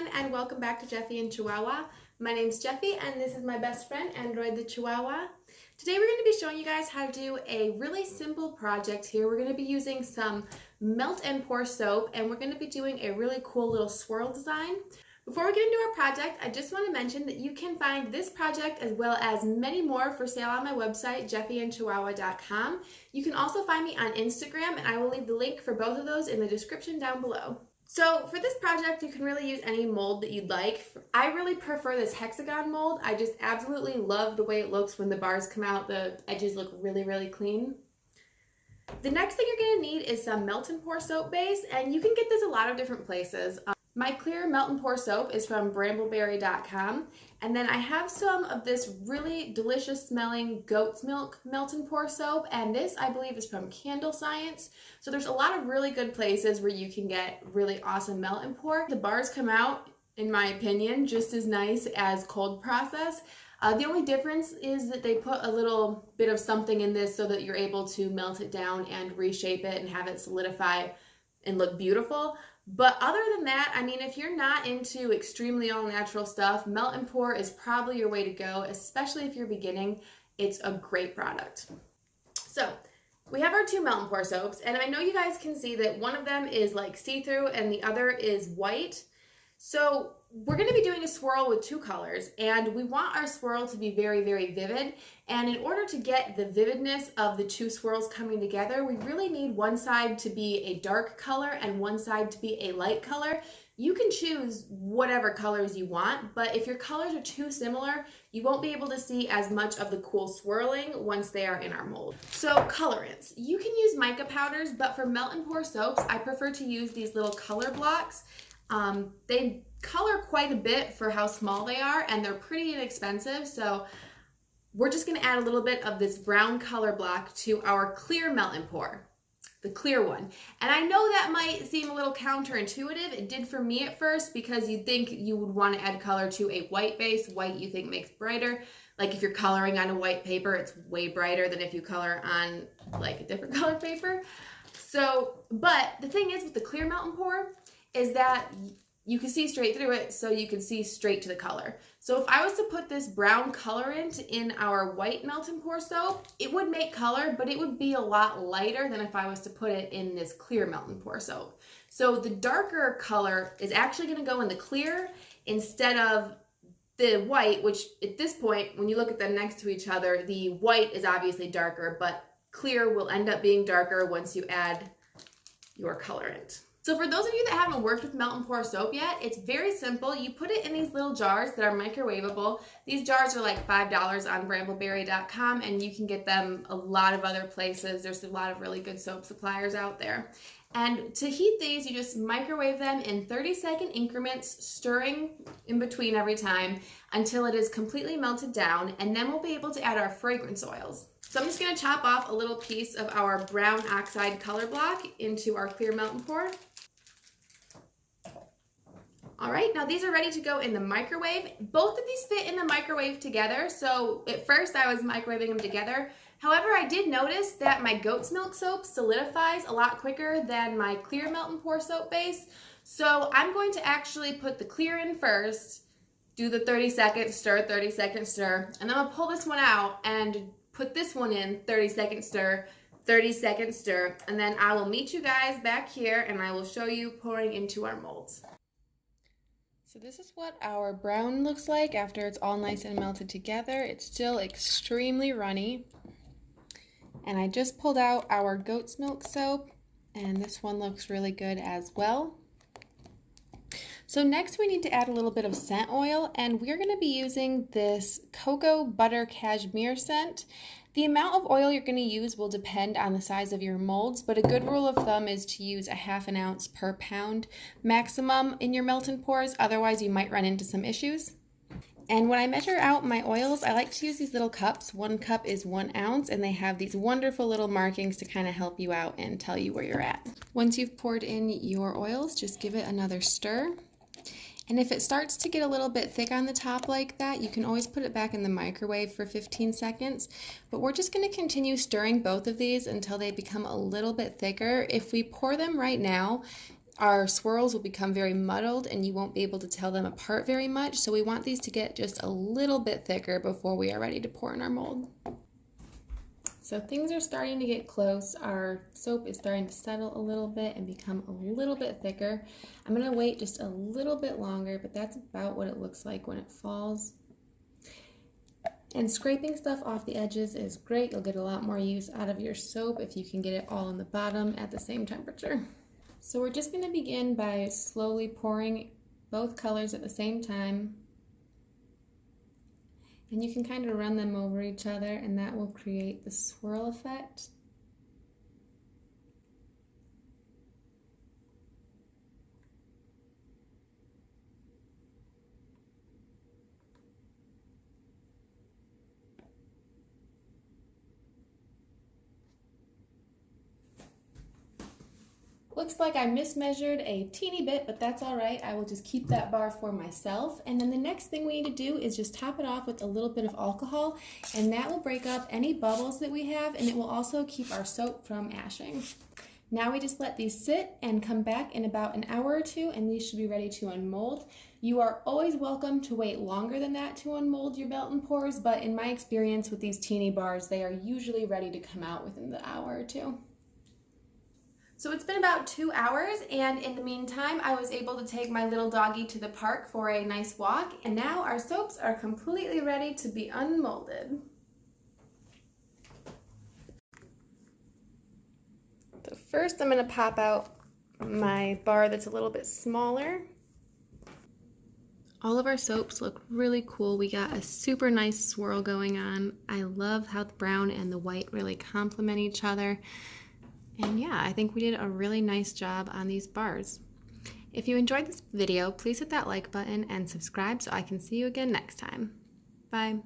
everyone, and welcome back to Jeffy and Chihuahua. My name's Jeffy and this is my best friend, Android the Chihuahua. Today we're going to be showing you guys how to do a really simple project here. We're going to be using some melt and pour soap, and we're going to be doing a really cool little swirl design. Before we get into our project, I just want to mention that you can find this project as well as many more for sale on my website, jeffyandchihuahua.com. You can also find me on Instagram, and I will leave the link for both of those in the description down below. So for this project, you can really use any mold that you'd like. I really prefer this hexagon mold. I just absolutely love the way it looks when the bars come out. The edges look really, really clean. The next thing you're going to need is some melt and pour soap base, and you can get this a lot of different places. My clear melt and pour soap is from brambleberry.com, and then I have some of this really delicious smelling goat's milk melt and pour soap, and this I believe is from Candle Science. So there's a lot of really good places where you can get really awesome melt and pour. The bars come out, in my opinion, just as nice as cold process. The only difference is that they put a little bit of something in this so that you're able to melt it down and reshape it and have it solidify and look beautiful. But other than that, I mean, if you're not into extremely all-natural stuff, melt and pour is probably your way to go, especially if you're beginning. It's a great product. So we have our two melt and pour soaps, and I know you guys can see that one of them is like see-through and the other is white. So we're going to be doing a swirl with two colors, and we want our swirl to be very, very vivid. And in order to get the vividness of the two swirls coming together, we really need one side to be a dark color and one side to be a light color. You can choose whatever colors you want, but if your colors are too similar, you won't be able to see as much of the cool swirling once they are in our mold. So colorants. You can use mica powders, but for melt and pour soaps, I prefer to use these little color blocks. They color quite a bit for how small they are, and they're pretty inexpensive, so we're just going to add a little bit of this brown color block to our clear melt and pour, the clear one. And I know that might seem a little counterintuitive. It did for me at first, because you'd think you would want to add color to a white base. White you think makes brighter. Like if you're coloring on a white paper, it's way brighter than if you color on like a different color paper. So, but the thing is with the clear melt and pour is that you can see straight through it, so you can see straight to the color. So if I was to put this brown colorant in our white melt and pour soap, it would make color, but it would be a lot lighter than if I was to put it in this clear melt and pour soap. So the darker color is actually going to go in the clear instead of the white, which at this point, when you look at them next to each other, the white is obviously darker, but clear will end up being darker once you add your colorant. So for those of you that haven't worked with melt and pour soap yet, it's very simple. You put it in these little jars that are microwavable. These jars are like $5 on brambleberry.com, and you can get them a lot of other places. There's a lot of really good soap suppliers out there. And to heat these, you just microwave them in 30-second increments, stirring in between every time until it is completely melted down, and then we'll be able to add our fragrance oils. So I'm just going to chop off a little piece of our brown oxide color block into our clear melt and pour. All right, now these are ready to go in the microwave. Both of these fit in the microwave together, so at first I was microwaving them together. However, I did notice that my goat's milk soap solidifies a lot quicker than my clear melt and pour soap base. So I'm going to actually put the clear in first, do the 30-second stir, 30-second stir, and then I'll pull this one out and put this one in, 30-second stir, 30-second stir, and then I will meet you guys back here and I will show you pouring into our molds. So this is what our brown looks like after it's all nice and melted together. It's still extremely runny. And I just pulled out our goat's milk soap, and this one looks really good as well. So next we need to add a little bit of scent oil, and we're going to be using this cocoa butter cashmere scent. The amount of oil you're going to use will depend on the size of your molds, but a good rule of thumb is to use a ½ an ounce per pound maximum in your melt and pours, otherwise you might run into some issues. And when I measure out my oils, I like to use these little cups. 1 cup is 1 ounce, and they have these wonderful little markings to kind of help you out and tell you where you're at. Once you've poured in your oils, just give it another stir. And if it starts to get a little bit thick on the top like that, you can always put it back in the microwave for 15 seconds. But we're just going to continue stirring both of these until they become a little bit thicker. If we pour them right now, our swirls will become very muddled and you won't be able to tell them apart very much. So we want these to get just a little bit thicker before we are ready to pour in our mold. So things are starting to get close. Our soap is starting to settle a little bit and become a little bit thicker. I'm gonna wait just a little bit longer, but that's about what it looks like when it falls. And scraping stuff off the edges is great. You'll get a lot more use out of your soap if you can get it all in the bottom at the same temperature. So we're just going to begin by slowly pouring both colors at the same time. And you can kind of run them over each other and that will create the swirl effect. Looks like I mismeasured a teeny bit, but that's all right. I will just keep that bar for myself. And then the next thing we need to do is just top it off with a little bit of alcohol, and that will break up any bubbles that we have, and it will also keep our soap from ashing. Now we just let these sit and come back in about an hour or two, and these should be ready to unmold. You are always welcome to wait longer than that to unmold your melt and pours, but in my experience with these teeny bars, they are usually ready to come out within the hour or two. So it's been about 2 hours, and in the meantime, I was able to take my little doggy to the park for a nice walk, and now our soaps are completely ready to be unmolded. So first I'm going to pop out my bar that's a little bit smaller. All of our soaps look really cool. We got a super nice swirl going on. I love how the brown and the white really complement each other. And yeah, I think we did a really nice job on these bars. If you enjoyed this video, please hit that like button and subscribe so I can see you again next time. Bye.